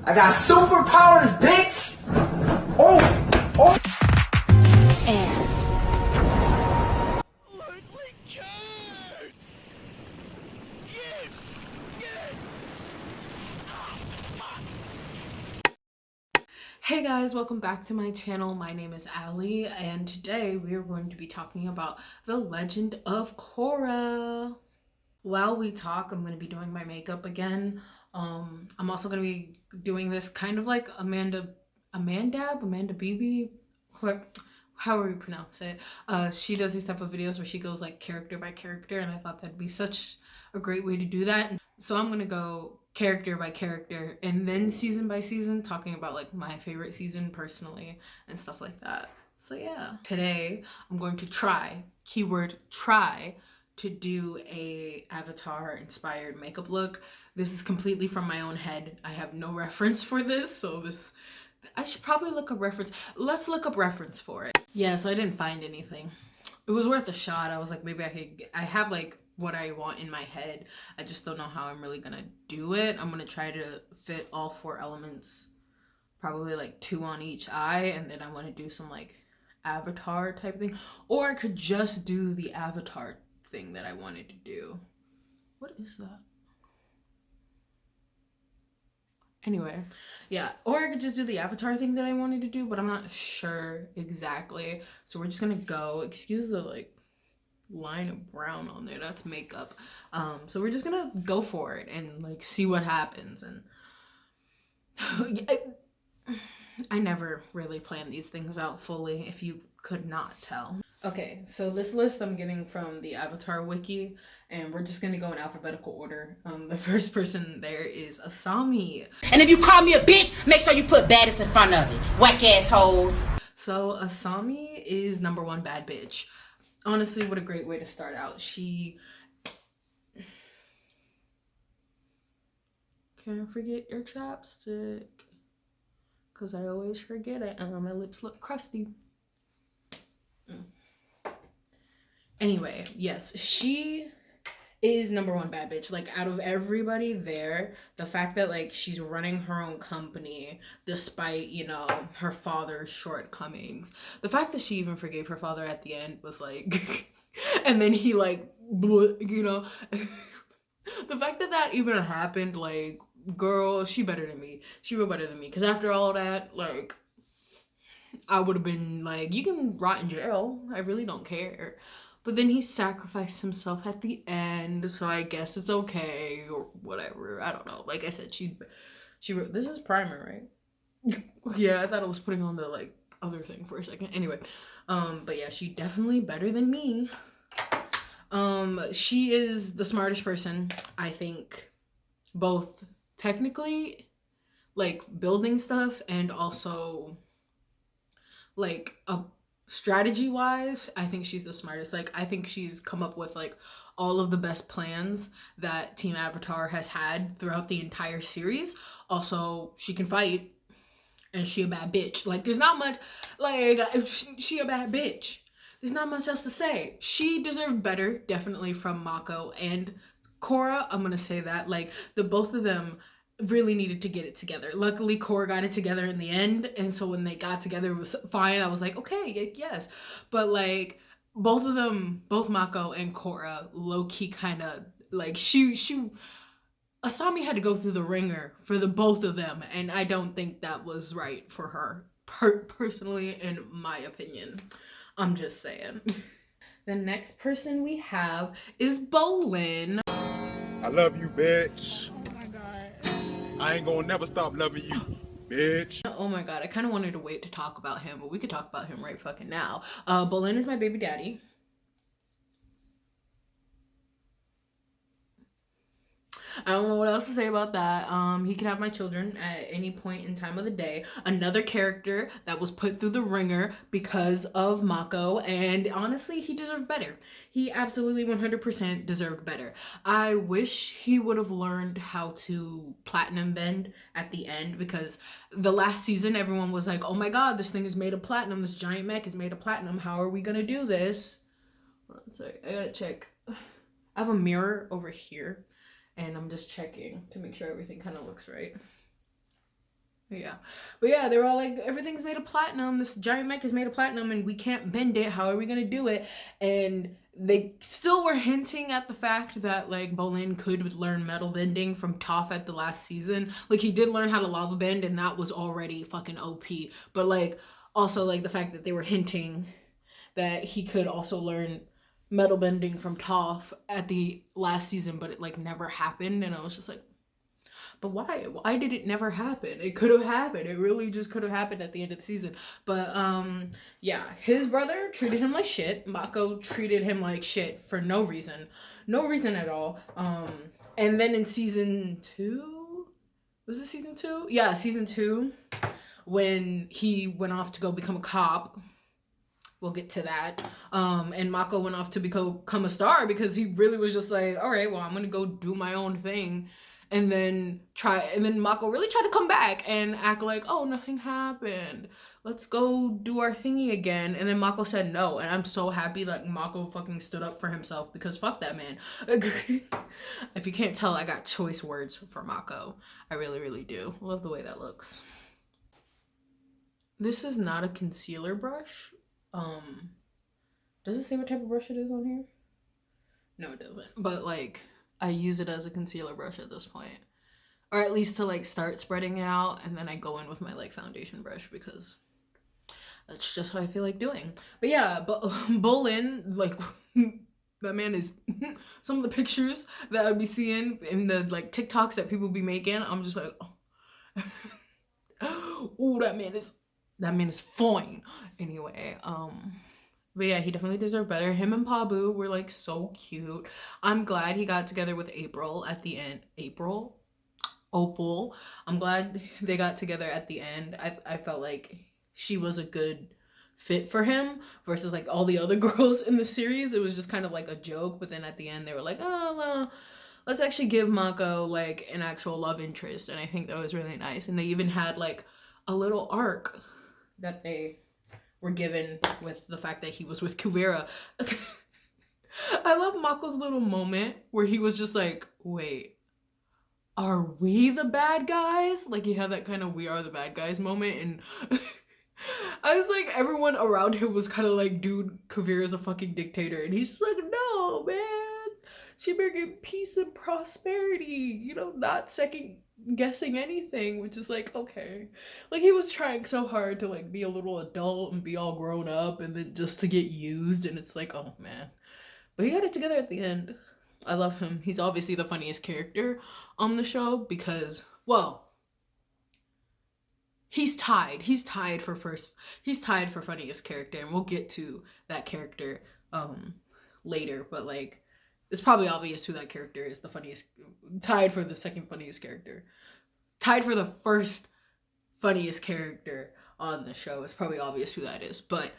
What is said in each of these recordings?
I got superpowers, bitch! Oh! Oh! Air. Hey guys, welcome back to my channel. My name is Ali, and today we are going to be talking about The Legend of Korra. While we talk, I'm going to be doing my makeup again. I'm also going to be doing this kind of like Amanda Beebe, however you pronounce it. She does these type of videos where she goes like character by character, and I thought that'd be such a great way to do that. So I'm going to go character by character and then season by season, talking about like my favorite season personally and stuff like that. So yeah, today I'm going to try, keyword try, to do a Avatar inspired makeup look. This is completely from my own head. I have no reference for this, so I should probably look up reference. Let's look up reference for it. Yeah, so I didn't find anything. It was worth a shot. I was like, maybe I have like what I want in my head. I just don't know how I'm really gonna do it. I'm gonna try to fit all 4 elements, probably like 2 on each eye, and then I want to do some like Avatar type thing, or I could just do the Avatar thing that I wanted to do. What is that? Anyway, yeah, or I could just do the Avatar thing that I wanted to do, but I'm not sure exactly. So we're just gonna go. Excuse the like line of brown on there, that's makeup. So we're just gonna go for it and like see what happens. And I never really plan these things out fully, if you could not tell. Okay, so this list I'm getting from the Avatar wiki, and we're just gonna go in alphabetical order. The first person there is Asami. And if you call me a bitch, make sure you put baddest in front of it. Whack ass hoes. So Asami is #1 bad bitch. Honestly, what a great way to start out. She can't forget your chapstick, because I always forget it and my lips look crusty. Anyway, yes, she is #1 bad bitch. Like, out of everybody there, the fact that like she's running her own company despite, you know, her father's shortcomings, the fact that she even forgave her father at the end was like and then he like you know the fact that that even happened, like, girl, she better than me. She real better than me, because after all that, like, I would have been like, you can rot in jail, I really don't care. But then he sacrificed himself at the end, so I guess it's okay, or whatever. I don't know. Like I said, she this is primer, right? Yeah, I thought I was putting on the like other thing for a second. Anyway, but yeah, she definitely better than me. She is the smartest person, I think, both technically, like building stuff, and also like a strategy wise. I think she's the smartest. Like, I think she's come up with like all of the best plans that Team Avatar has had throughout the entire series. Also, she can fight, and she a bad bitch. Like, there's not much, like, she a bad bitch. There's not much else to say. She deserved better, definitely, from Mako and Korra. I'm gonna say that. Like, the both of them really needed to get it together. Luckily, Korra got it together in the end, and so when they got together, it was fine. I was like, okay, yes. But like, both of them, both Mako and Korra, low-key kind of like, Asami had to go through the ringer for the both of them, and I don't think that was right for her, personally, in my opinion. I'm just saying. The next person we have is Bolin. I love you, bitch. Oh my god. I ain't gonna never stop loving you, bitch. Oh my god, I kind of wanted to wait to talk about him, but we could talk about him right fucking now. Bolin is my baby daddy. I don't know what else to say about that. He can have my children at any point in time of the day. Another character that was put through the ringer because of Mako, and honestly, he deserved better. He absolutely 100% deserved better. I wish he would have learned how to platinum bend at the end, because the last season, everyone was like, oh my god, this thing is made of platinum. This giant mech is made of platinum. How are we gonna do this? Hold on, sorry, I gotta check. I have a mirror over here, and I'm just checking to make sure everything kind of looks right. Yeah. But yeah, they were all like, everything's made of platinum. This giant mech is made of platinum and we can't bend it. How are we going to do it? And they still were hinting at the fact that like Bolin could learn metal bending from Toph at the last season. Like he did learn how to lava bend and that was already fucking OP. But like also like the fact that they were hinting that he could also learn metal bending from Toph at the last season, but it like never happened. And I was just like, but why? Why did it never happen? It could have happened. It really just could have happened at the end of the season. But yeah, his brother treated him like shit. Mako treated him like shit for no reason. No reason at all. And then in season 2, was it season 2? Yeah, season 2, when he went off to go become a cop. We'll get to that. And Mako went off to become a star because he really was just like, all right, well, I'm gonna go do my own thing. And then Mako really tried to come back and act like, oh, nothing happened. Let's go do our thingy again. And then Mako said no. And I'm so happy that Mako fucking stood up for himself because fuck that man. If you can't tell, I got choice words for Mako. I really, really do. Love the way that looks. This is not a concealer brush. Does it say what type of brush it is on here? No, it doesn't. But like, I use it as a concealer brush at this point, or at least to like start spreading it out, and then I go in with my like foundation brush because that's just how I feel like doing. But yeah, but Bolin, like that man is some of the pictures that I'd be seeing in the like TikToks that people be making, I'm just like, oh, ooh, that man is fine. Anyway, but yeah, he definitely deserved better. Him and Pabu were like so cute. I'm glad he got together with April at the end. Opal. I'm glad they got together at the end. I felt like she was a good fit for him versus like all the other girls in the series. It was just kind of like a joke, but then at the end they were like, oh well, let's actually give Mako like an actual love interest, and I think that was really nice. And they even had like a little arc that they were given with the fact that he was with Kuvira. I love Mako's little moment where he was just like, wait, are we the bad guys? Like he had that kind of we are the bad guys moment, and I was like, everyone around him was kind of like, dude, Kuvira's a fucking dictator, and he's like, no, man, she bringing peace and prosperity, you know, not second guessing anything, which is like, okay, like he was trying so hard to like be a little adult and be all grown up, and then just to get used, and it's like, oh man. But he got it together at the end. I love him. He's obviously the funniest character on the show because, well, he's tied for funniest character, and we'll get to that character later, but like it's probably obvious who that character is. The funniest, tied for the second funniest character, tied for the first funniest character on the show. It's probably obvious who that is. But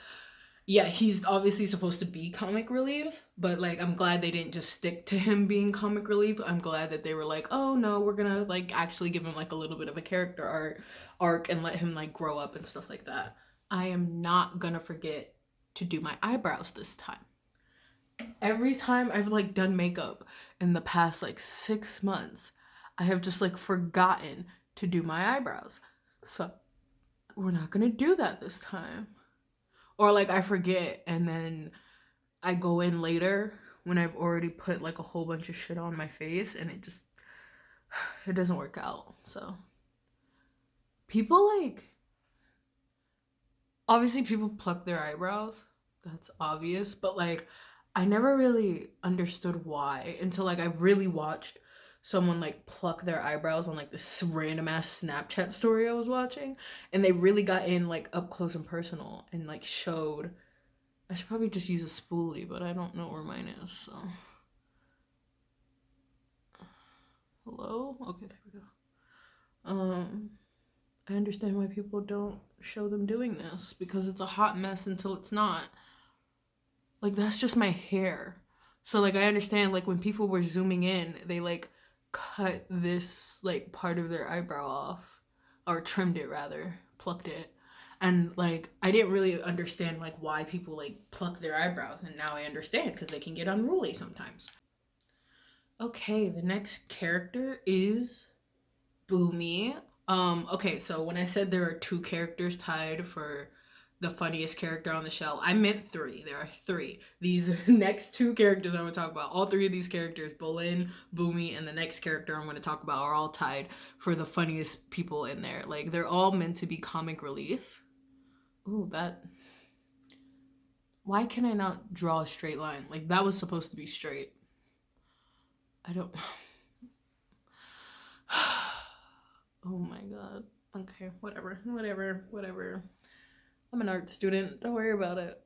yeah, he's obviously supposed to be comic relief, but like I'm glad they didn't just stick to him being comic relief. I'm glad that they were like, oh no, we're gonna like actually give him like a little bit of a character arc and let him like grow up and stuff like that. I am not gonna forget to do my eyebrows this time. Every time I've like done makeup in the past like 6 months, I have just like forgotten to do my eyebrows. So we're not gonna do that this time. Or like I forget and then I go in later when I've already put like a whole bunch of shit on my face and it doesn't work out. So people like, obviously people pluck their eyebrows. That's obvious, but like I never really understood why until like I really watched someone like pluck their eyebrows on like this random ass Snapchat story I was watching, and they really got in like up close and personal and like showed. I should probably just use a spoolie, but I don't know where mine is, so. Hello? Okay, there we go. I understand why people don't show them doing this because it's a hot mess until it's not. Like, that's just my hair. So, like, I understand, like, when people were zooming in, they, like, cut this, like, part of their eyebrow off. Or trimmed it, rather. Plucked it. And, like, I didn't really understand, like, why people, like, pluck their eyebrows. And now I understand, because they can get unruly sometimes. Okay, the next character is Boomy. Okay, so when I said there are 2 characters tied for the funniest character on the show, I meant 3. There are 3. These next 2 characters I'm gonna talk about, all 3 of these characters, Bolin, Boomy, and the next character I'm gonna talk about are all tied for the funniest people in there. Like, they're all meant to be comic relief. Ooh, that... Why can I not draw a straight line? Like, that was supposed to be straight. I don't... Oh my god. Okay, whatever. I'm an art student. Don't worry about it.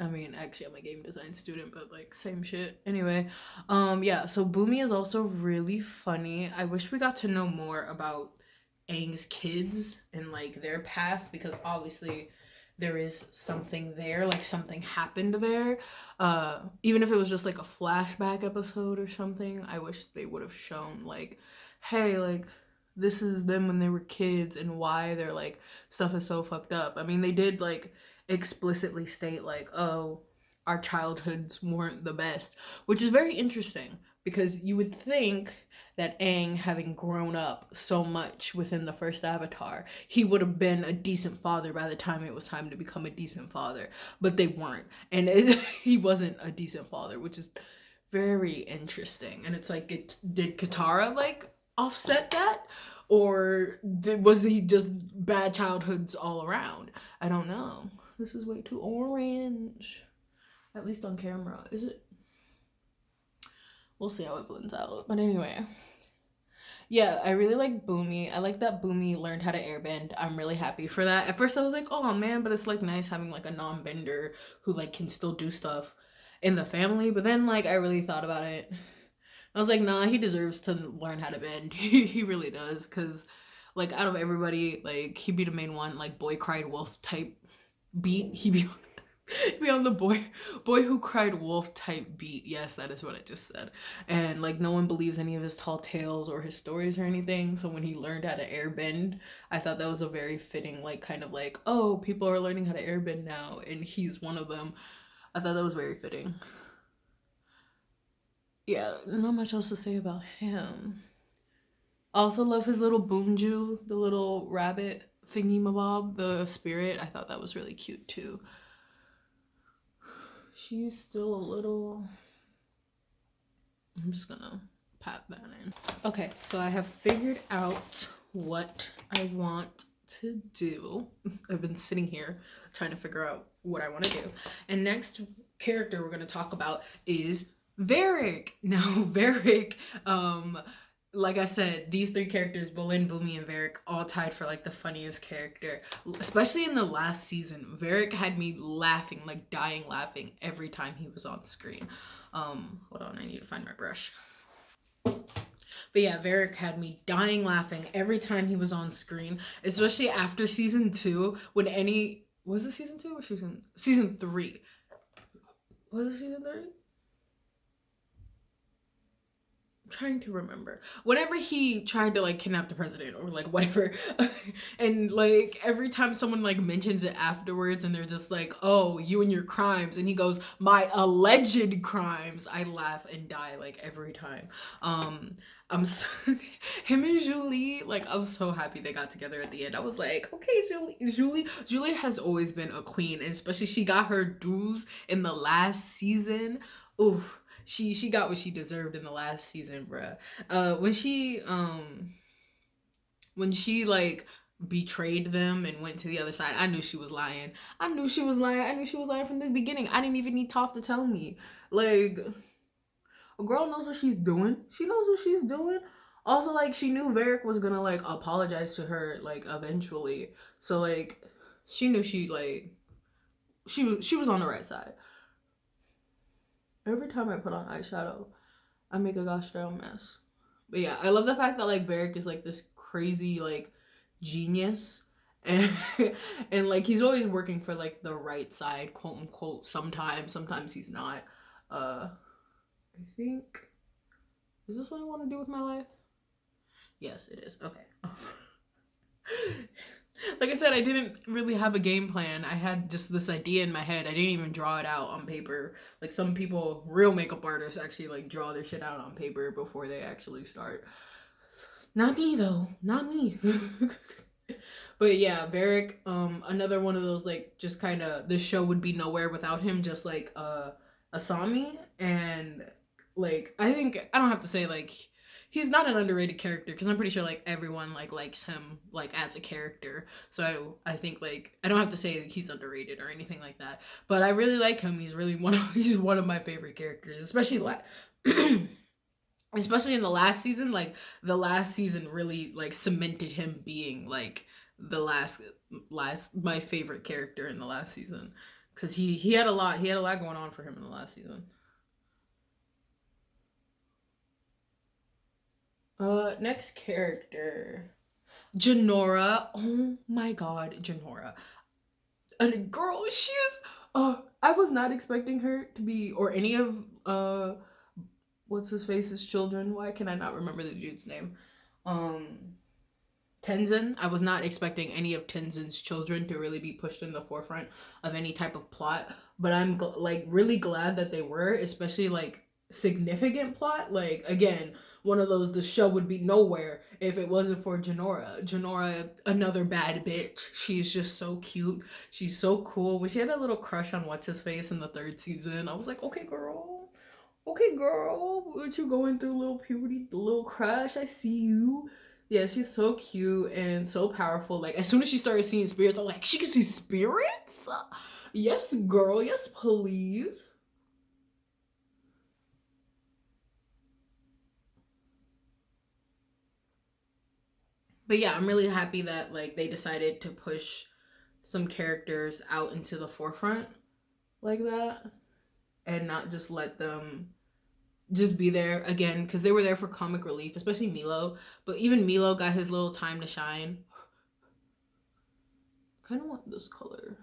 I mean, actually, I'm a game design student, but like, same shit. Anyway, yeah, so Boomy is also really funny. I wish we got to know more about Aang's kids and like their past, because obviously there is something there, like something happened there. Even if it was just like a flashback episode or something, I wish they would have shown like, hey, like, this is them when they were kids and why their like stuff is so fucked up. I mean, they did like explicitly state like, oh, our childhoods weren't the best, which is very interesting because you would think that Aang, having grown up so much within the first Avatar, he would have been a decent father by the time it was time to become a decent father, but they weren't, and he wasn't a decent father, which is very interesting. And it's like, did Katara like offset that, or was he just bad childhoods all around? I don't know. This is way too orange, at least on camera. Is it? We'll see how it blends out. But anyway, yeah, I really like Boomy. I like that Boomy learned how to airbend. I'm really happy for that. At first I was like, oh man, but it's like nice having like a non-bender who like can still do stuff in the family. But then like I really thought about it. I was like, nah, he deserves to learn how to bend. He really does, because like out of everybody, like he'd be the main one, like boy cried wolf type beat. He'd be on the boy who cried wolf type beat. Yes, that is what I just said. And like no one believes any of his tall tales or his stories or anything. So when he learned how to airbend, I thought that was a very fitting, like, kind of like, oh, people are learning how to airbend now and he's one of them. I thought that was very fitting. Yeah, not much else to say about him. Also love his little Boonju, the little rabbit thingy mabob, the spirit. I thought that was really cute too. She's still a little... I'm just gonna pat that in. Okay, so I have figured out what I want to do. I've been sitting here trying to figure out what I want to do. And next character we're gonna talk about is Varrick. Now, Varrick, like I said, these 3 characters, Bolin, Boomy, and Varrick, all tied for like the funniest character. Especially in the last season, Varrick had me laughing, like dying laughing every time he was on screen. Hold on, I need to find my brush. But yeah, Varrick had me dying laughing every time he was on screen, especially after season 2, when any... Was it season 2 or season 3? Was it season 3? I'm trying to remember. Whenever he tried to like kidnap the president or like whatever, and like every time someone like mentions it afterwards and they're just like, oh, you and your crimes, and he goes, my alleged crimes, I laugh and die like every time. I'm so, him and Julie, like, I'm so happy they got together at the end. I was like, okay, Julie has always been a queen, and especially she got her dues in the last season. Oof. She got what she deserved in the last season, bruh. When she like betrayed them and went to the other side, I knew she was lying. I knew she was lying from the beginning. I didn't even need Toph to tell me. Like, a girl knows what she's doing. She knows what she's doing. Also, like, she knew Varrick was gonna like apologize to her like eventually. So like, she knew she was on the right side. Every time I put on eyeshadow, I make a gosh darn mess. But yeah, I love the fact that like Varrick is like this crazy like genius, and and like he's always working for like the right side, quote unquote. Sometimes he's not. I think, is this what I want to do with my life? Yes, it is. Okay. Like I said, I didn't really have a game plan. I had just this idea in my head. I didn't even draw it out on paper. Like some people, real makeup artists, actually like draw their shit out on paper before they actually start. Not me though, not me. But yeah, Varric, another one of those, like, just kind of, this show would be nowhere without him, just like Asami. And like, I think I don't have to say like he's not an underrated character, because I'm pretty sure like everyone like likes him like as a character. So I think like I don't have to say he's underrated or anything like that. But I really like him. He's really he's one of my favorite characters, especially especially in the last season. Like the last season really like cemented him being like the last my favorite character in the last season, because he had a lot going on for him in the last season. Next character, Janora. Oh my god, Janora. And girl, she is I was not expecting her to be, or any of what's his face's children. Why can I not remember the dude's name? Tenzin. I was not expecting any of Tenzin's children to really be pushed in the forefront of any type of plot, but I'm like really glad that they were, especially like significant plot. Like again, one of those, the show would be nowhere if it wasn't for Janora. Janora, another bad bitch. She's just so cute. She's so cool. When she had a little crush on what's his face in the 3rd season, I was like, okay girl, what you going through, little puberty, little crush, I see you. Yeah, she's so cute and so powerful. Like as soon as she started seeing spirits, I'm like, she can see spirits? Yes girl, yes please. But yeah, I'm really happy that like they decided to push some characters out into the forefront like that, and not just let them just be there again, because they were there for comic relief, especially Milo. But even Milo got his little time to shine. I kind of want this color.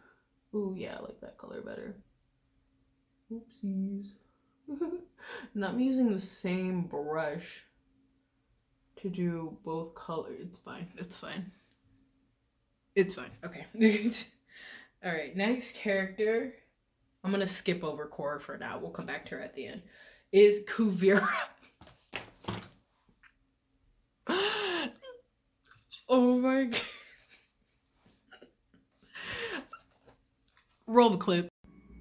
Ooh, yeah, I like that color better. Oopsies. Not me using the same brush to do both colors. It's fine. It's fine. It's fine. Okay. All right. Next character. I'm gonna skip over Korra for now. We'll come back to her at the end. Is Kuvira. Oh my god. Roll the clip.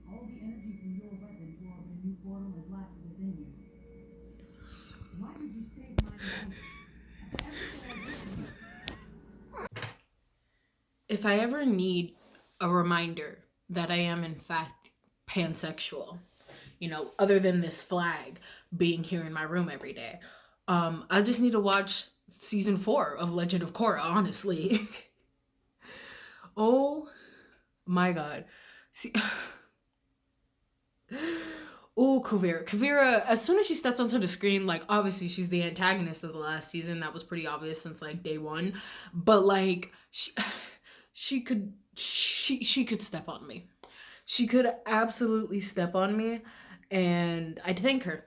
All the energy from your weapons while the new portal had lasted within you. Why did you save my life? If I ever need a reminder that I am in fact pansexual, you know, other than this flag being here in my room every day, I just need to watch season 4 of Legend of Korra, honestly. Oh my god. See, oh, Kuvira, as soon as she steps onto the screen, like, obviously she's the antagonist of the last season. That was pretty obvious since, like, day 1. But, like, she could step on me. She could absolutely step on me, and I'd thank her.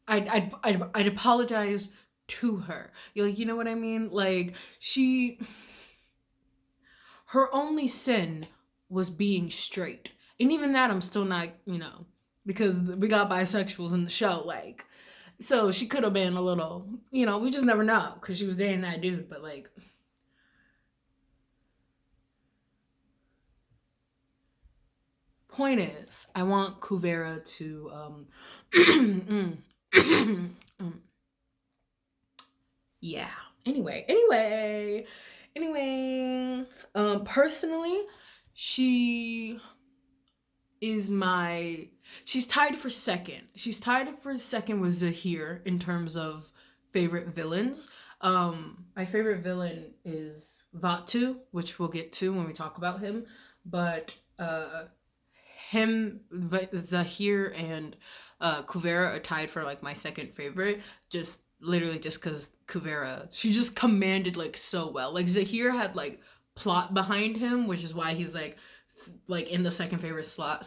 I'd apologize to her. You know what I mean? Like, her only sin was being straight. And even that, I'm still not, you know, because we got bisexuals in the show, like, so she could have been a little, you know, we just never know, because she was dating that dude. But like, point is, I want Kuvira to yeah. Anyway, personally, she is she's tied for second. She's tied for second with Zahir in terms of favorite villains. My favorite villain is Vatu, which we'll get to when we talk about him. But Zahir and Kuvira are tied for like my second favorite. Just literally just because Kuvira, she just commanded like so well. Like Zahir had like plot behind him, which is why he's like in the second favorite spot.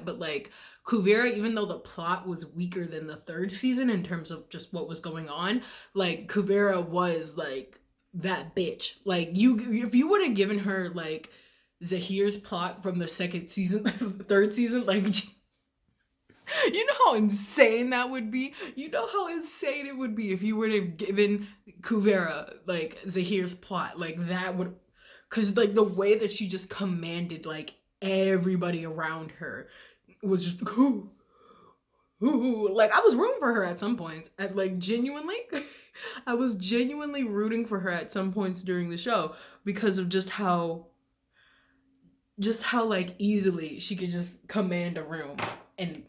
But like Kuvira, even though the plot was weaker than the 3rd season in terms of just what was going on, like Kuvira was like that bitch. Like if you would have given her like Zahir's plot from the 2nd season, 3rd season, like You know how insane that would be? You know how insane it would be if you would have given Kuvera, like, Zahir's plot. Like, that would... Because, like, the way that she just commanded, like, everybody around her was just... Ooh, ooh. Like, I was rooting for her at some points. Genuinely... I was genuinely rooting for her at some points during the show because of just how like easily she could just command a room and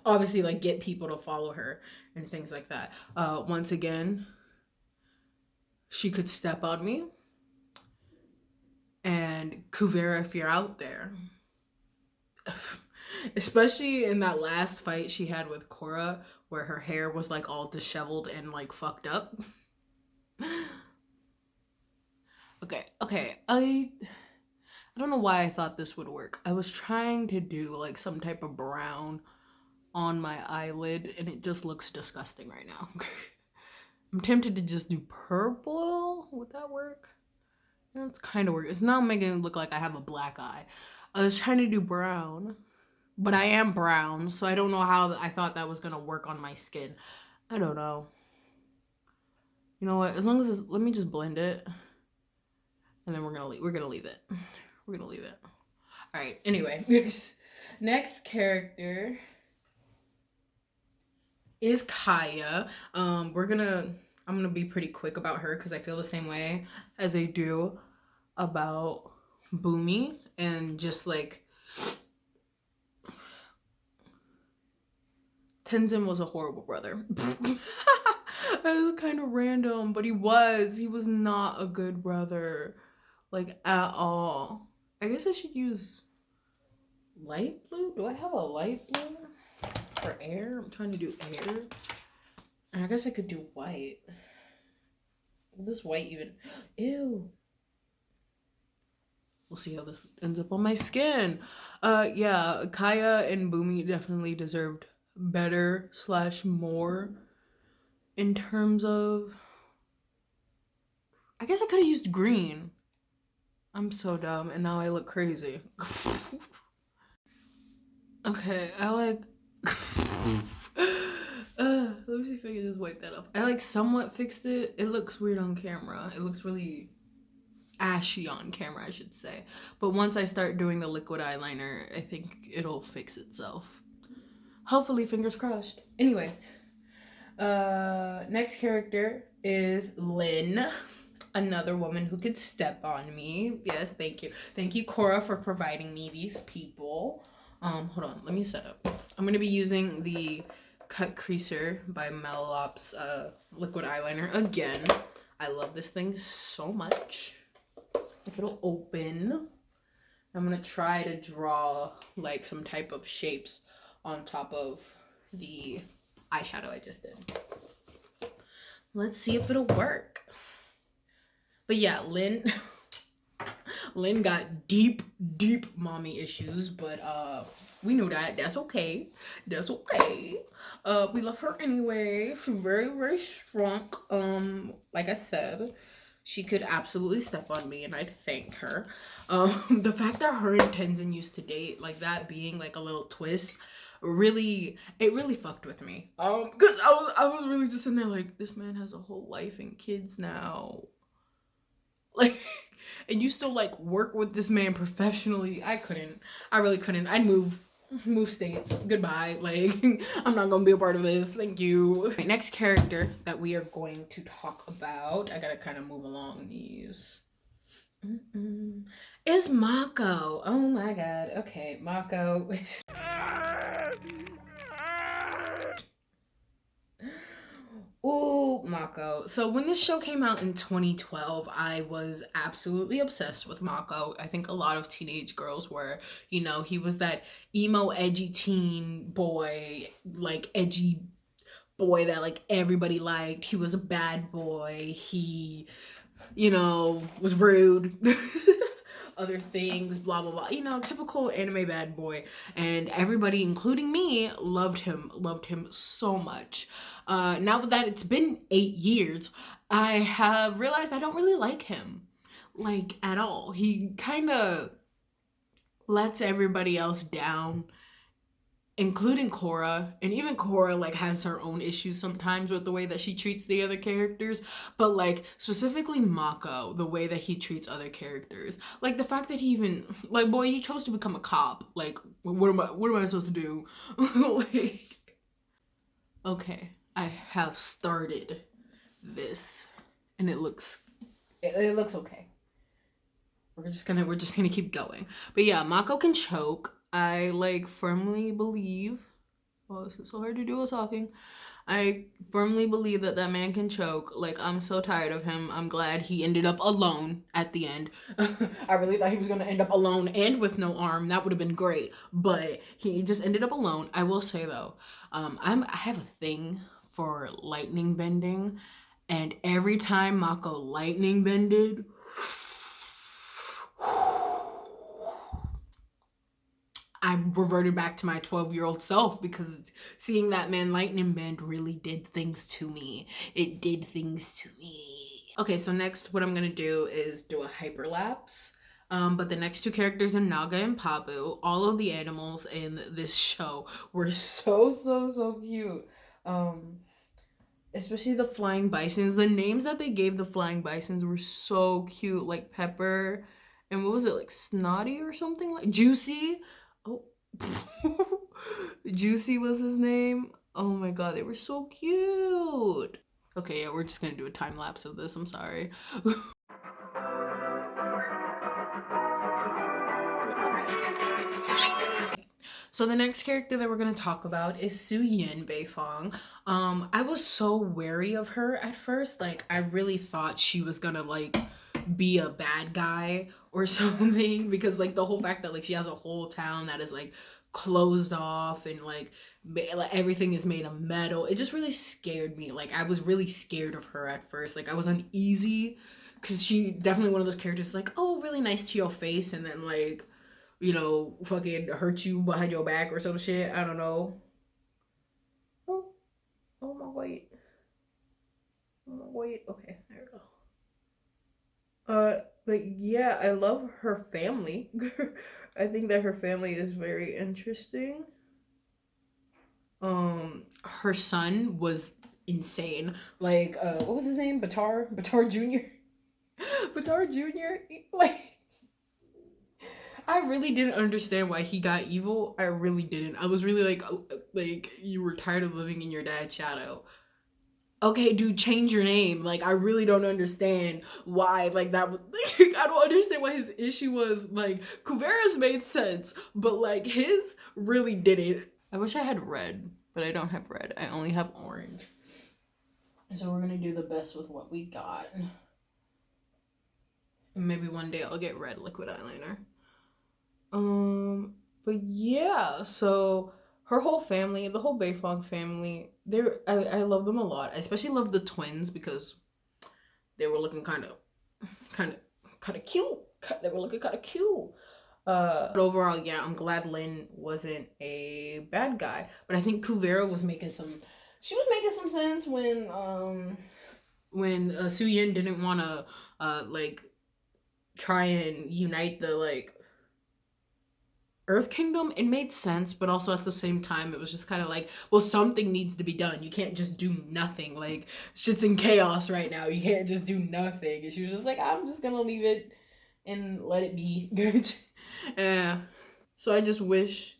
obviously like get people to follow her and things like that. Once again, she could step on me. And Kuvera, if you're out there, especially in that last fight she had with Korra where her hair was like all disheveled and like fucked up. Okay, I don't know why I thought this would work. I was trying to do like some type of brown on my eyelid and it just looks disgusting right now. I'm tempted to just do purple. Would that work? That's kind of weird. It's now making it look like I have a black eye. I was trying to do brown, but I am brown, so I don't know how I thought that was gonna work on my skin. I don't know. You know what? As long as let me just blend it, and then we're gonna leave it. We're gonna leave it. All right. Anyway, next character is Kaya. I'm gonna be pretty quick about her because I feel the same way as I do about Boomy, and just like Tenzin was a horrible brother. It was kind of random, but he was not a good brother, like at all. I guess I should use light blue. Do I have a light blue for air? I'm trying to do air. And I guess I could do white. Will this white even... Ew. We'll see how this ends up on my skin. Yeah, Kaya and Boomy definitely deserved better / more in terms of... I guess I could have used green. I'm so dumb, and now I look crazy. Okay, I like... let me see if I can just wipe that up. I like somewhat fixed it. It looks weird on camera. It looks really ashy on camera, I should say. But once I start doing the liquid eyeliner, I think it'll fix itself. Hopefully, fingers crossed. Anyway, next character is Lin. Another woman who could step on me. Yes, thank you. Thank you, Korra, for providing me these people. Hold on, let me set up. I'm gonna be using the Cut Creaser by Melop's liquid eyeliner again. I love this thing so much. If it'll open, I'm gonna try to draw like some type of shapes on top of the eyeshadow I just did. Let's see if it'll work. But yeah, Lin got deep mommy issues, but we knew that. That's okay. That's okay. We love her anyway. She's very strong. Like I said, she could absolutely step on me and I'd thank her. The fact that her and Tenzin used to date, like that being like a little twist, it really fucked with me. Because I was really just in there like, this man has a whole life and kids now. Like, and you still like work with this man professionally. I really couldn't. I'd move states. Goodbye. Like, I'm not gonna be a part of this. Thank you. Okay, next character that we are going to talk about, I gotta kind of move along these, is Mako. Oh my god. Okay, Mako. Ooh, Mako. So when this show came out in 2012, I was absolutely obsessed with Mako. I think a lot of teenage girls were. You know, he was that emo, edgy teen boy, like edgy boy that like everybody liked. He was a bad boy. He, you know, was rude. Other things, blah blah blah, you know, typical anime bad boy, and everybody, including me, loved him so much. Now that it's been 8 years, I have realized I don't really like him, like, at all. He kind of lets everybody else down including Korra, and even Korra like has her own issues sometimes with the way that she treats the other characters, but like specifically Mako, the way that he treats other characters, like the fact that he even like, boy, you chose to become a cop, like what am I supposed to do? Like, okay, I have started this and it looks okay. We're just gonna keep going. But yeah, Mako can choke. I like firmly believe, oh, this is so hard to do while talking. I firmly believe that that man can choke. Like, I'm so tired of him. I'm glad he ended up alone at the end. I really thought he was gonna end up alone and with no arm. That would have been great. But he just ended up alone. I will say though, I have a thing for lightning bending, and every time Mako lightning bended, I reverted back to my 12-year-old self, because seeing that man lightning bend really did things to me. It did things to me. Okay, so next what I'm gonna do is do a hyperlapse. But the next two characters are Naga and Pabu. All of the animals in this show were so cute. Especially the flying bisons. The names that they gave the flying bisons were so cute, like Pepper, and what was it, like Snotty or something, like Juicy. Oh, Juicy was his name. Oh my god, they were so cute. Okay, yeah, we're just gonna do a time lapse of this. I'm sorry. So the next character that we're gonna talk about is Su Yin Beifong. I was so wary of her at first. Like, I really thought she was gonna like be a bad guy or something, because like the whole fact that like she has a whole town that is like closed off, and like everything is made of metal, it just really scared me. Like, I was really scared of her at first. Like, I was uneasy, because she definitely one of those characters like, oh, really nice to your face, and then like, you know, fucking hurt you behind your back or some shit. I don't know. Oh my wait. Okay, there we go. But yeah, I love her family. I think that her family is very interesting. Her son was insane. Like, what was his name? Batar Jr. Batar Jr. Like, I really didn't understand why he got evil. I really didn't. I was really like, you were tired of living in your dad's shadow. Okay, dude, change your name. Like, I really don't understand why, like, that was, like, I don't understand what his issue was. Like, Kuvera's made sense, but, like, his really didn't. I wish I had red, but I don't have red. I only have orange. So we're gonna do the best with what we got. And maybe one day I'll get red liquid eyeliner. But yeah, so her whole family, the whole Beifong family, I love them a lot. I especially love the twins, because they were looking kind of cute. They were looking kind of cute. But overall, yeah, I'm glad Lin wasn't a bad guy. But I think Kuvera was making some sense when Su Yin didn't want to like try and unite the like Earth Kingdom. It made sense, but also at the same time, it was just kind of like, well, something needs to be done. You can't just do nothing. Like, shit's in chaos right now. You can't just do nothing. And she was just like, I'm just gonna leave it and let it be. Yeah. So I just wish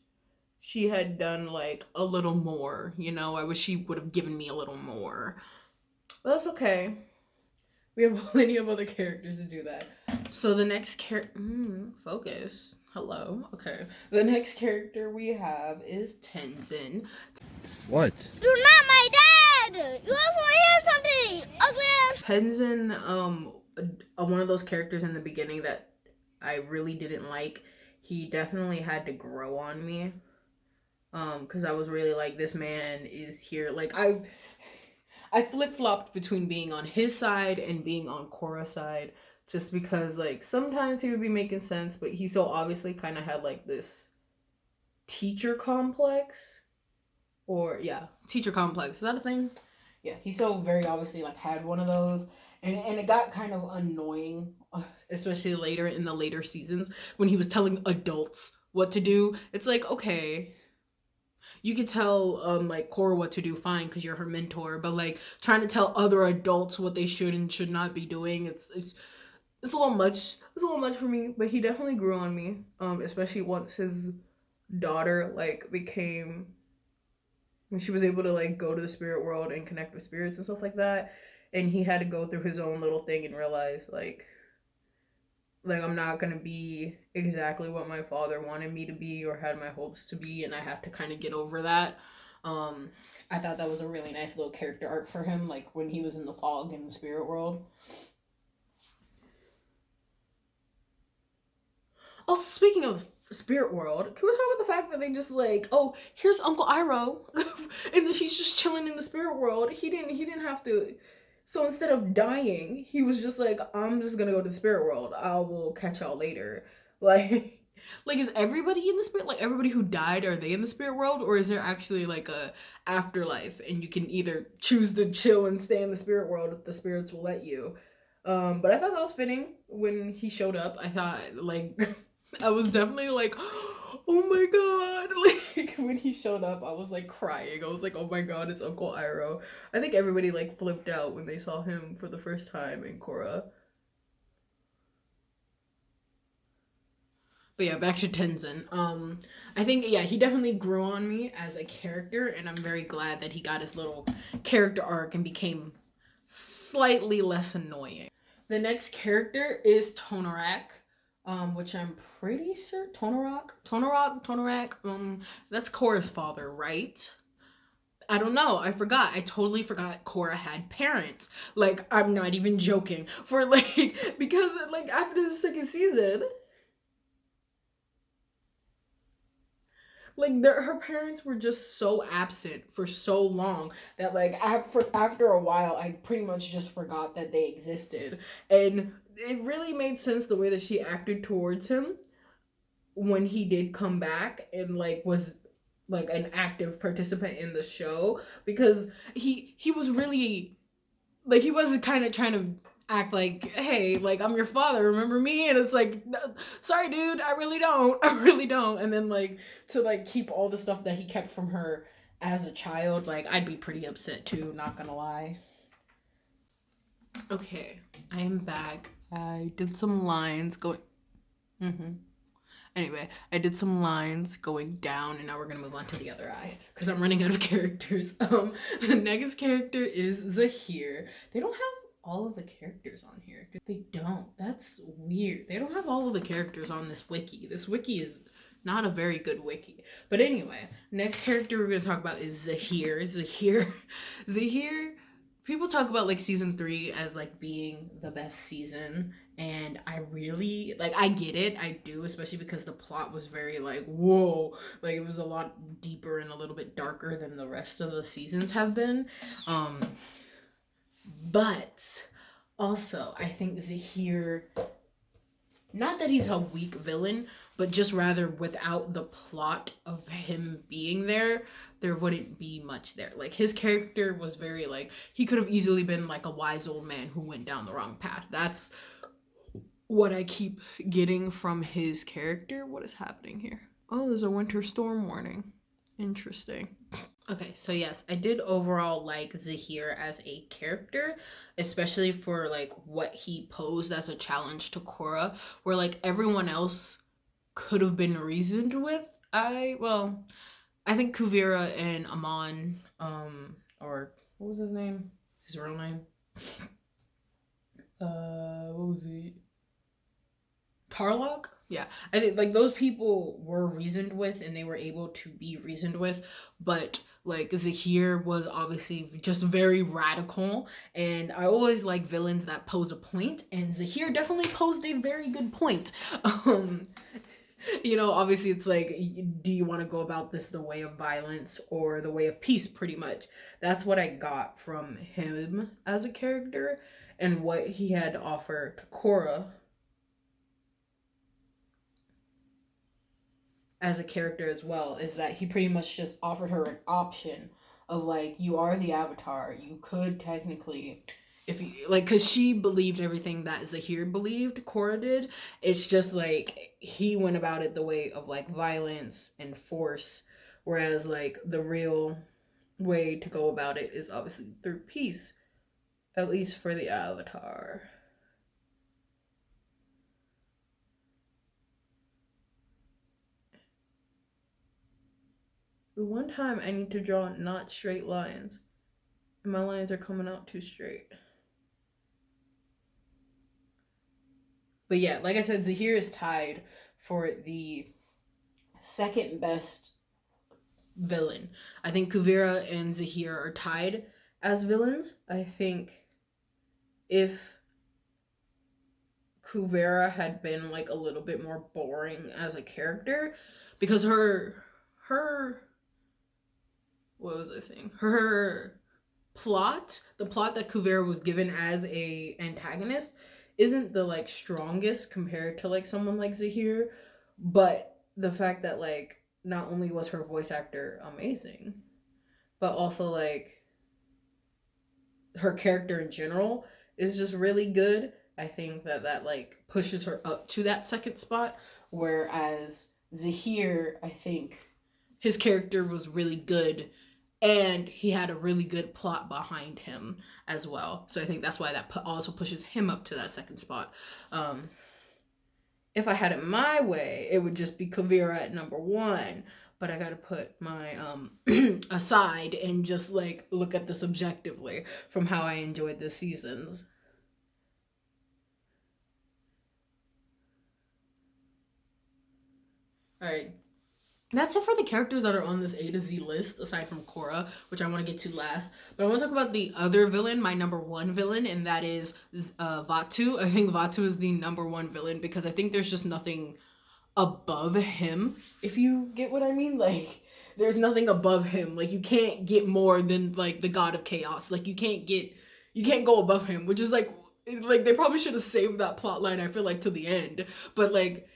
she had done like a little more, you know? I wish she would have given me a little more. But that's okay. We have plenty of other characters to do that. So the next focus. Hello. Okay. The next character we have is Tenzin. What? You're not my dad! You also hear something! Ugly ass! Tenzin, one of those characters in the beginning that I really didn't like. He definitely had to grow on me. Because I was really like, this man is here. Like, I flip-flopped between being on his side and being on Korra's side. Just because, like, sometimes he would be making sense, but he so obviously kind of had, like, this teacher complex. Or, yeah, teacher complex. Is that a thing? Yeah, he so very obviously, like, had one of those. And it got kind of annoying, especially later in the later seasons, when he was telling adults what to do. It's like, okay, you could tell like Korra what to do fine because you're her mentor, but like trying to tell other adults what they should and should not be doing, it's a little much. It's a little much for me, but he definitely grew on me. Especially once his daughter like became, when she was able to like go to the spirit world and connect with spirits and stuff like that, and he had to go through his own little thing and realize like I'm not gonna be exactly what my father wanted me to be or had my hopes to be, and I have to kind of get over that. I thought that was a really nice little character arc for him, like when he was in the fog in the spirit world. Also, speaking of spirit world, can we talk about the fact that they just like, oh, here's Uncle Iroh, and he's just chilling in the spirit world. He didn't have to. So instead of dying, he was just like, I'm just gonna go to the spirit world. I will catch y'all later. Like, is everybody in the spirit? Like, everybody who died, are they in the spirit world, or is there actually like a afterlife, and you can either choose to chill and stay in the spirit world if the spirits will let you? But I thought that was fitting when he showed up. I thought like, I was definitely like, oh my god, like when he showed up I was like crying. I was like, oh my god, it's Uncle Iroh. I think everybody like flipped out when they saw him for the first time in Korra. But yeah, back to Tenzin. I think, yeah, he definitely grew on me as a character, and I'm very glad that he got his little character arc and became slightly less annoying. The next character is Tonorak. Which I'm pretty sure Tonorak, that's Korra's father, right? I don't know. I forgot. I totally forgot Korra had parents. Like, I'm not even joking. For like, because like after the second season, like her parents were just so absent for so long that like after a while I pretty much just forgot that they existed. And it really made sense the way that she acted towards him when he did come back and like was like an active participant in the show, because he was really like, he wasn't kind of trying to act like, hey, like, I'm your father, remember me? And it's like, no, sorry dude, I really don't. And then like to like keep all the stuff that he kept from her as a child, like I'd be pretty upset too, not gonna lie. Okay, I am back. I did some lines going Anyway, I did some lines going down, and now we're gonna move on to the other eye because I'm running out of characters. The next character is Zahir. They don't have all of the characters on here. They don't. That's weird. They don't have all of the characters on this wiki. This wiki is not a very good wiki. But anyway, next character we're gonna talk about is Zahir. Zahir. People talk about like season 3 as like being the best season, and I really like, I get it, I do, especially because the plot was very like, whoa, like it was a lot deeper and a little bit darker than the rest of the seasons have been. But also I think Zahir, not that he's a weak villain, but just rather without the plot of him being there wouldn't be much there. Like his character was very like, he could have easily been like a wise old man who went down the wrong path. That's what I keep getting from his character. What is happening here? Oh, there's a winter storm warning. Interesting. Okay, so yes, I did overall like Zahir as a character, especially for like what he posed as a challenge to Korra, where like everyone else could have been reasoned with. I think Kuvira and Amon, or what was his name? His real name? What was he? Tarlok? Yeah, I think like those people were reasoned with and they were able to be reasoned with, but like Zahir was obviously just very radical, and I always like villains that pose a point, and Zahir definitely posed a very good point. You know, obviously it's like, do you want to go about this the way of violence or the way of peace, pretty much. That's what I got from him as a character and what he had to offer to Korra as a character as well, is that he pretty much just offered her an option of like, you are the Avatar, you could technically, if you like, because she believed everything that Zahir believed Korra did. It's just like he went about it the way of like violence and force, Whereas like the real way to go about it is obviously through peace, at least for the Avatar. The one time I need to draw not straight lines, and my lines are coming out too straight. But yeah, like I said, Zahir is tied for the second best villain. I think Kuvira and Zahir are tied as villains. I think if Kuvira had been like a little bit more boring as a character, because her what was I saying? Her plot, the plot that Kuvira was given as a antagonist isn't the like strongest compared to like someone like Zahir, but the fact that like not only was her voice actor amazing, but also like her character in general is just really good. I think that like pushes her up to that second spot, whereas Zahir, I think his character was really good and he had a really good plot behind him as well. So I think that's why that also pushes him up to that second spot. If I had it my way, it would just be Kuvira at number 1, but I gotta put my aside and just like look at this objectively from how I enjoyed the seasons. All right. That's it for the characters that are on this A to Z list, aside from Korra, which I want to get to last. But I want to talk about the other villain, my number 1 villain, and that is Vaatu. I think Vaatu is the number 1 villain because I think there's just nothing above him, if you get what I mean. Like, there's nothing above him. Like, you can't get more than, like, the God of Chaos. Like, you can't go above him, which is, like, they probably should have saved that plot line, I feel like, to the end. But, like,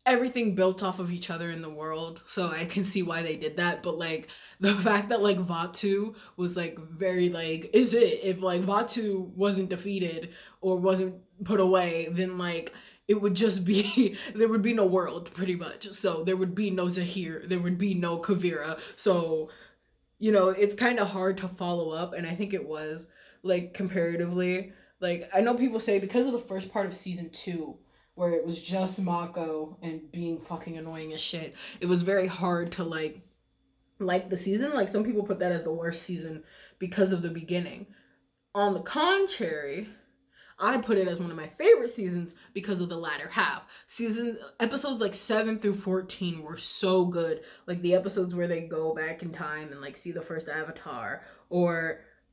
everything built off of each other in the world, so I can see why they did that. But like the fact that like Vaatu was like very like, is it, if like Vaatu wasn't defeated or wasn't put away, then like it would just be there would be no world pretty much. So there would be no Zahir, there would be no Kuvira. So you know, it's kind of hard to follow up, and I think it was like comparatively, like I know people say because of the first part of season 2 where it was just Mako and being fucking annoying as shit, it was very hard to like the season. Like some people put that as the worst season because of the beginning. On the contrary, I put it as one of my favorite seasons because of the latter half. Episodes like 7 through 14 were so good. Like the episodes where they go back in time and like see the first Avatar,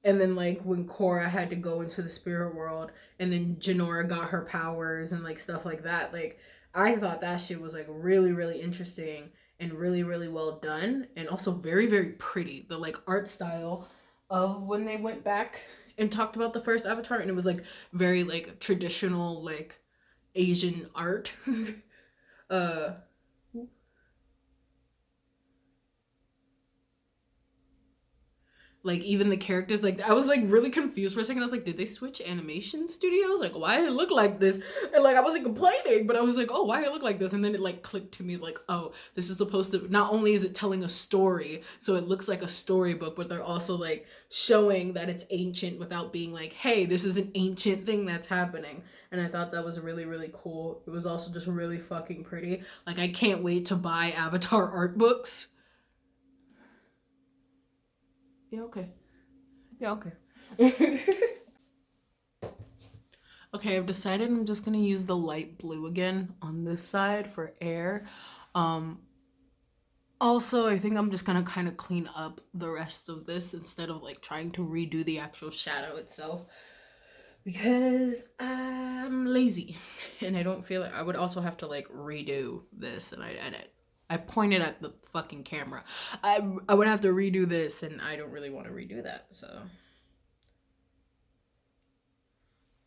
and then like when Korra had to go into the spirit world and then Jinora got her powers and like stuff like that. Like I thought that shit was like really, really interesting and really, really well done, and also very, very pretty. The like art style of when they went back and talked about the first Avatar, and it was like very like traditional like Asian art. Like even the characters, like I was like really confused for a second. I was like, did they switch animation studios? Like why it look like this? And like I wasn't complaining, but I was like, oh, why it look like this? And then it like clicked to me like, oh, this is supposed to, not only is it telling a story, so it looks like a storybook, but they're also like showing that it's ancient without being like, hey, this is an ancient thing that's happening. And I thought that was really, really cool. It was also just really fucking pretty. Like I can't wait to buy Avatar art books. Yeah, okay. Yeah, okay. Okay, I've decided I'm just gonna use the light blue again on this side for air. Also, I think I'm just gonna kind of clean up the rest of this instead of like trying to redo the actual shadow itself, because I'm lazy and I don't feel like I would also have to like redo this, and I pointed at the fucking camera. I would have to redo this, and I don't really want to redo that, so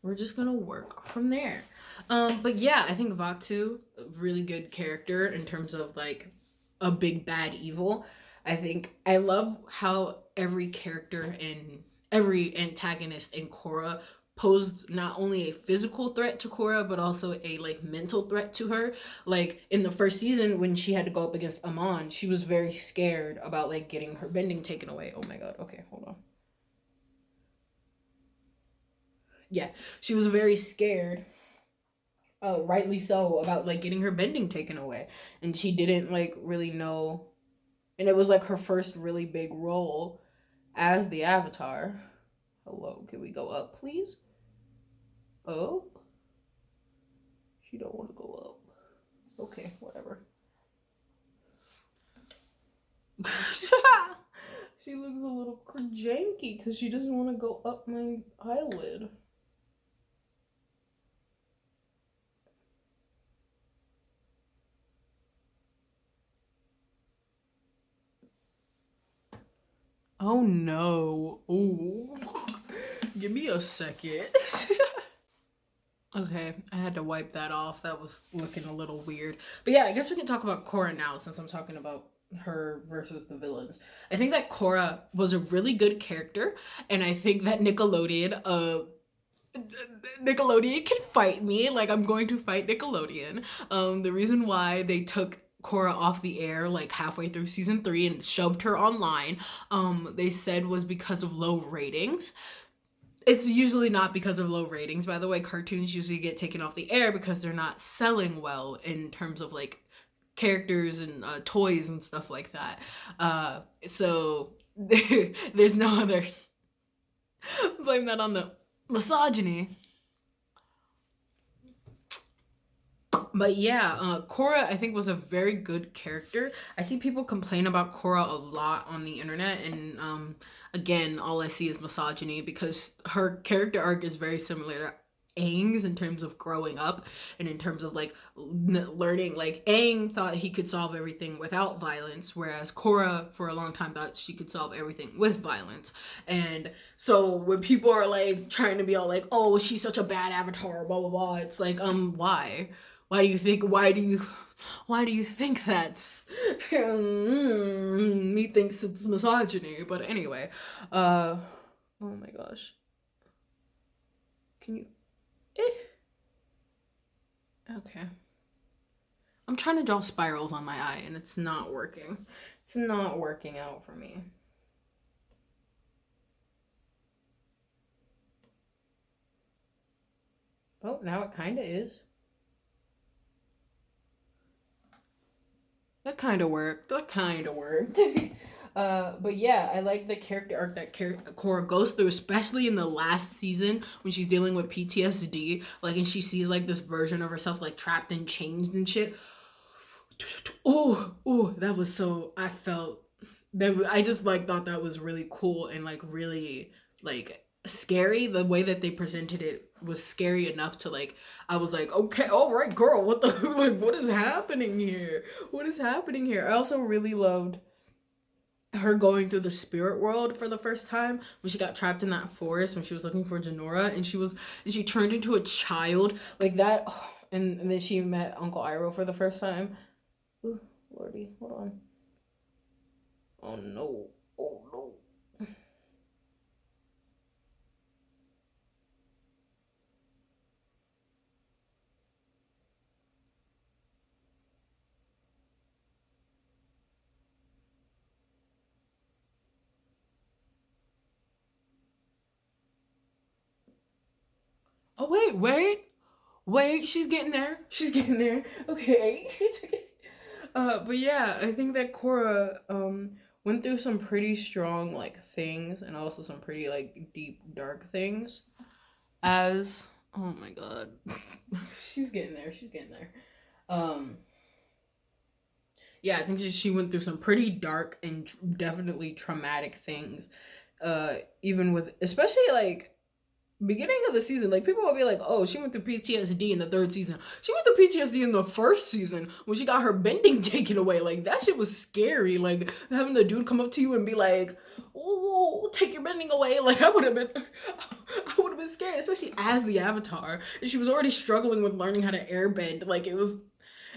we're just gonna work from there. But yeah, I think Vaatu, a really good character in terms of like a big bad evil. I think I love how every character and every antagonist in Korra posed not only a physical threat to Korra, but also a like mental threat to her. Like in the first season when she had to go up against Amon, she was very scared about like getting her bending taken away. Oh my god, okay, hold on. Yeah, she was very scared, rightly so, about like getting her bending taken away. And she didn't like really know, and it was like her first really big role as the Avatar. Hello, can we go up please? Oh, she don't want to go up. Okay, whatever. She looks a little janky because she doesn't want to go up my eyelid. Oh no. Ooh. Give me a second. Okay, I had to wipe that off. That was looking a little weird. But yeah, I guess we can talk about Korra now since I'm talking about her versus the villains. I think that Korra was a really good character, and I think that Nickelodeon can fight me. Like, I'm going to fight Nickelodeon. The reason why they took Korra off the air like halfway through season 3 and shoved her online, they said was because of low ratings. It's usually not because of low ratings, by the way. Cartoons usually get taken off the air because they're not selling well in terms of like characters and toys and stuff like that. So there's no other blame that on the misogyny. But yeah, Korra I think was a very good character. I see people complain about Korra a lot on the internet, and again, all I see is misogyny because her character arc is very similar to Aang's in terms of growing up and in terms of like learning. Like Aang thought he could solve everything without violence, whereas Korra for a long time thought she could solve everything with violence. And so when people are like trying to be all like, oh, she's such a bad avatar, blah blah blah, it's like why do you think that's me thinks it's misogyny? But anyway, oh my gosh, can you okay, I'm trying to draw spirals on my eye and it's not working. It's not working out for me. Oh, now it kind of is. That kind of worked. But yeah, I like the character arc that Korra goes through, especially in the last season when she's dealing with PTSD. Like, and she sees like this version of herself like trapped and changed and shit. Oh, that was so. I felt that. I just like thought that was really cool and like really like scary. The way that they presented it was scary enough to like, I was like, okay, all right, girl, what the like, what is happening here? I also really loved her going through the spirit world for the first time when she got trapped in that forest when she was looking for Janora, and she turned into a child like that. Oh, and then she met Uncle Iroh for the first time. Ooh, lordy, hold on. Oh no. Oh wait, she's getting there. Okay. But yeah, I think that Korra went through some pretty strong like things and also some pretty like deep dark things as, oh my god. she's getting there. Yeah, I think she went through some pretty dark and definitely traumatic things. Even with, especially like beginning of the season, like people will be like, oh, she went through PTSD in the 3rd season. She went through PTSD in the 1st season when she got her bending taken away. Like that shit was scary. Like having the dude come up to you and be like, oh, take your bending away. Like I would have been scared, especially as the Avatar. And she was already struggling with learning how to airbend. Like it was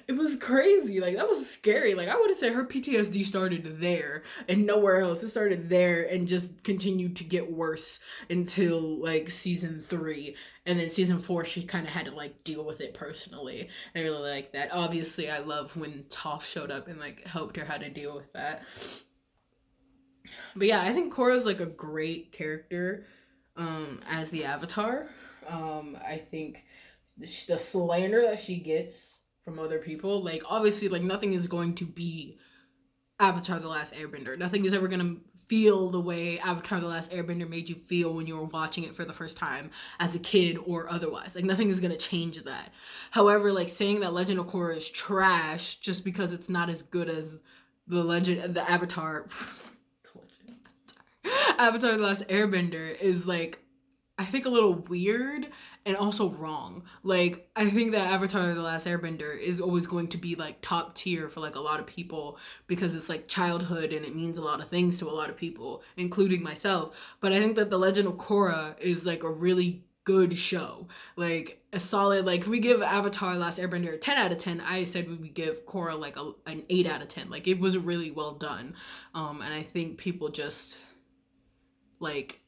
it was crazy. Like, that was scary. Like, I would have said her PTSD started there and nowhere else. It started there and just continued to get worse until like season 3. And then season 4, she kind of had to like deal with it personally. And I really like that. Obviously, I love when Toph showed up and like helped her how to deal with that. But yeah, I think Korra's like a great character as the Avatar. I think the slander that she gets from other people, like, obviously, like, nothing is going to be Avatar The Last Airbender. Nothing is ever gonna feel the way Avatar The Last Airbender made you feel when you were watching it for the first time as a kid or otherwise. Like, nothing is gonna change that. However, like, saying that Legend of Korra is trash just because it's not as good as the Avatar Avatar The Last Airbender is, like, I think a little weird and also wrong. Like, I think that Avatar The Last Airbender is always going to be like top tier for like a lot of people because it's like childhood and it means a lot of things to a lot of people, including myself. But I think that The Legend of Korra is like a really good show. Like, a solid, like, if we give Avatar Last Airbender a 10 out of 10, I said we would give Korra like an 8 out of 10. Like, it was really well done. And I think people just like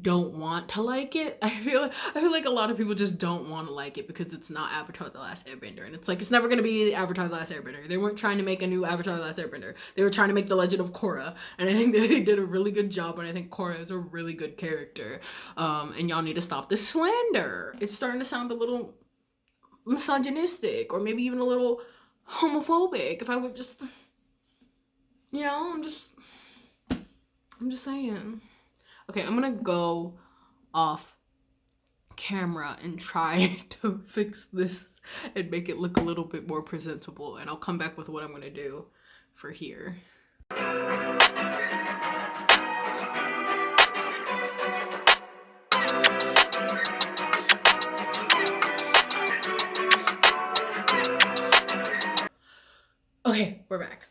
don't want to like it. I feel like a lot of people just don't want to like it because it's not Avatar The Last Airbender, and it's like, it's never gonna be Avatar The Last Airbender. They weren't trying to make a new Avatar The Last Airbender. They were trying to make The Legend of Korra, and I think they did a really good job, and I think Korra is a really good character. And y'all need to stop this slander. It's starting to sound a little misogynistic, or maybe even a little homophobic. If I would just, you know, I'm just saying. Okay, I'm gonna go off camera and try to fix this and make it look a little bit more presentable, and I'll come back with what I'm gonna do for here. Okay, we're back.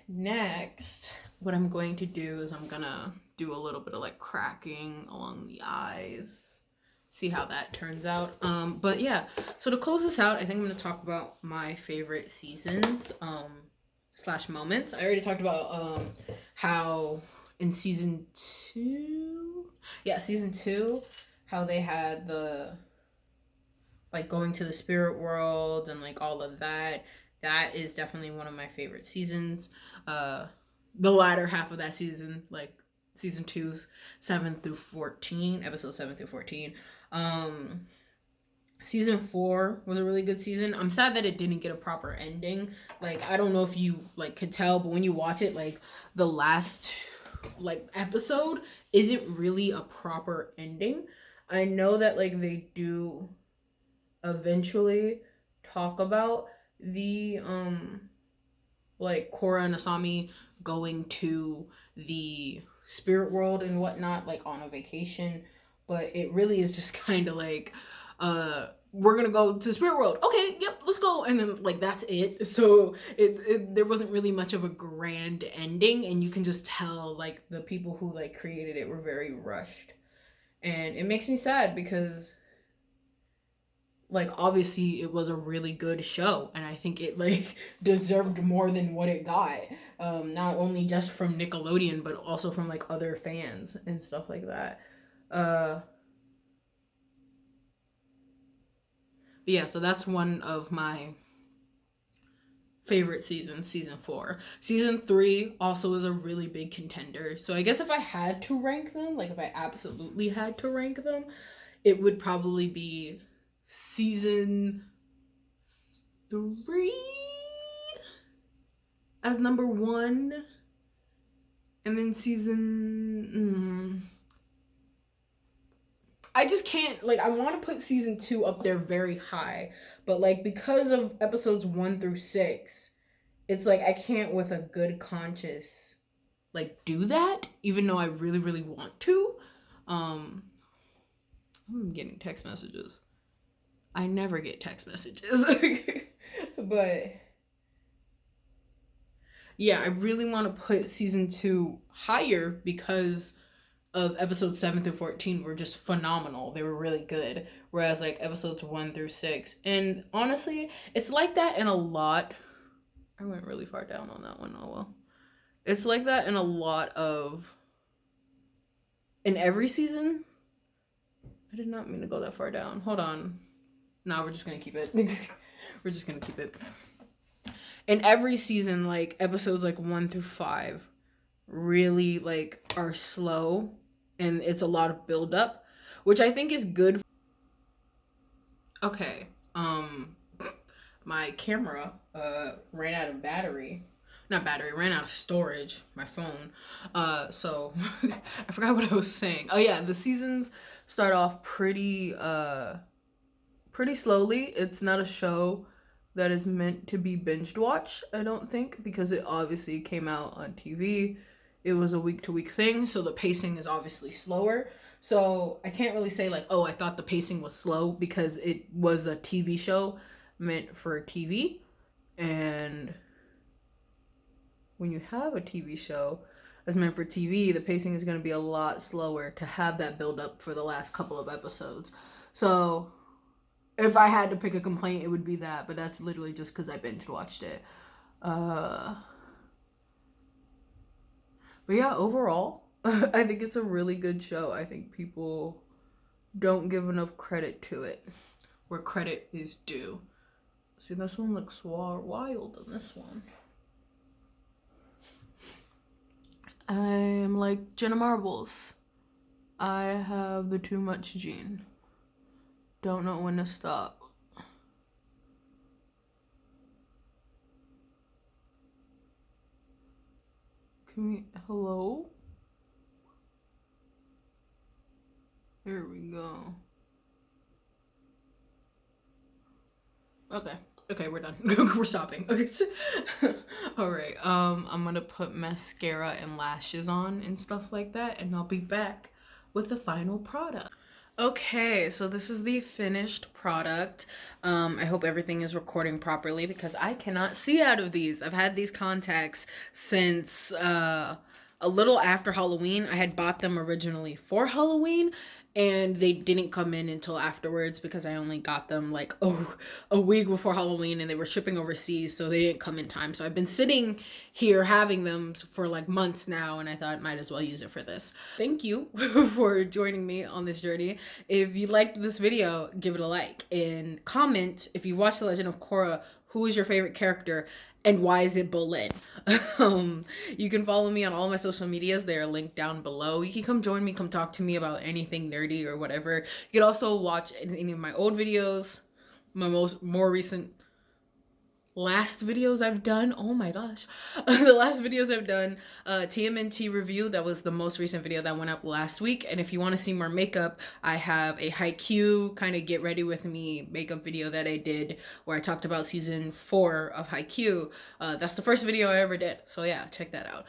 Next, what I'm going to do is I'm gonna do a little bit of like cracking along the eyes, see how that turns out. But yeah, so to close this out, I think I'm gonna talk about my favorite seasons slash moments. I already talked about how in season 2, how they had the like going to the spirit world and like all of that. That is definitely one of my favorite seasons. The latter half of that season, like season 2's 7 through 14, episode 7 through 14. Season 4 was a really good season. I'm sad that it didn't get a proper ending. Like, I don't know if you like could tell, but when you watch it, like the last like episode isn't really a proper ending. I know that like they do eventually talk about the like Korra and Asami going to the spirit world and whatnot, like on a vacation, but it really is just kind of like we're gonna go to the spirit world, okay, yep, let's go, and then like that's it. So there wasn't really much of a grand ending, and you can just tell like the people who like created it were very rushed, and it makes me sad because like obviously it was a really good show, and I think it like deserved more than what it got, not only just from Nickelodeon but also from like other fans and stuff like that. Yeah, so that's one of my favorite seasons, season 4. Season 3 also is a really big contender, so I guess if I had to rank them, like if I absolutely had to rank them, it would probably be season 3 as number 1, and then season I just can't, like, I want to put season 2 up there very high, but like because of episodes 1 through 6, it's like I can't with a good conscience like do that, even though I really really want to. I'm getting text messages. I never get text messages. But yeah, I really want to put season 2 higher because of episodes 7 through 14 were just phenomenal. They were really good. Whereas like episodes 1 through 6, and honestly, it's like that in a lot. I went really far down on that one. Oh well. It's like that in a lot of. In every season. I did not mean to go that far down. Hold on. No, we're just gonna keep it. We're just gonna keep it. In every season, like episodes like 1 through 5 really like are slow, and it's a lot of build up, which I think is good. Okay, my camera ran out of battery. Not battery, ran out of storage, my phone. So I forgot what I was saying. Oh yeah, the seasons start off pretty slowly. It's not a show that is meant to be binged watched, I don't think, because it obviously came out on TV. It was a week-to-week thing, so the pacing is obviously slower. So I can't really say like, oh, I thought the pacing was slow, because it was a TV show meant for TV. And when you have a TV show that's meant for TV, the pacing is going to be a lot slower to have that build up for the last couple of episodes. So if I had to pick a complaint, it would be that, but that's literally just because I binge watched it. But yeah, overall, I think it's a really good show. I think people don't give enough credit to it, where credit is due. See, this one looks wild than this one. I'm like Jenna Marbles. I have the too much gene. Don't know when to stop. Hello? Here we go. Okay, we're done. We're stopping. Okay. All right. I'm gonna put mascara and lashes on and stuff like that, and I'll be back with the final product. Okay, so this is the finished product. I hope everything is recording properly, because I cannot see out of these. I've had these contacts since a little after Halloween. I had bought them originally for Halloween, and they didn't come in until afterwards, because I only got them like a week before Halloween, and they were shipping overseas, so they didn't come in time. So I've been sitting here having them for like months now, and I thought I might as well use it for this. Thank you for joining me on this journey. If you liked this video, give it a like, and comment if you watched The Legend of Korra, who is your favorite character, and why is it Bolin? You can follow me on all my social medias. They are linked down below. You can come join me, come talk to me about anything nerdy or whatever. You can also watch any of my old videos, my more recent last videos I've done. Oh my gosh. The last videos I've done, TMNT review, that was the most recent video that went up last week. And if you want to see more makeup, I have a Haikyuu kind of get ready with me makeup video that I did, where I talked about season 4 of Haikyuu. That's the first video I ever did, so yeah, check that out.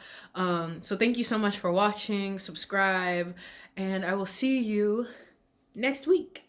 So thank you so much for watching, subscribe, and I will see you next week.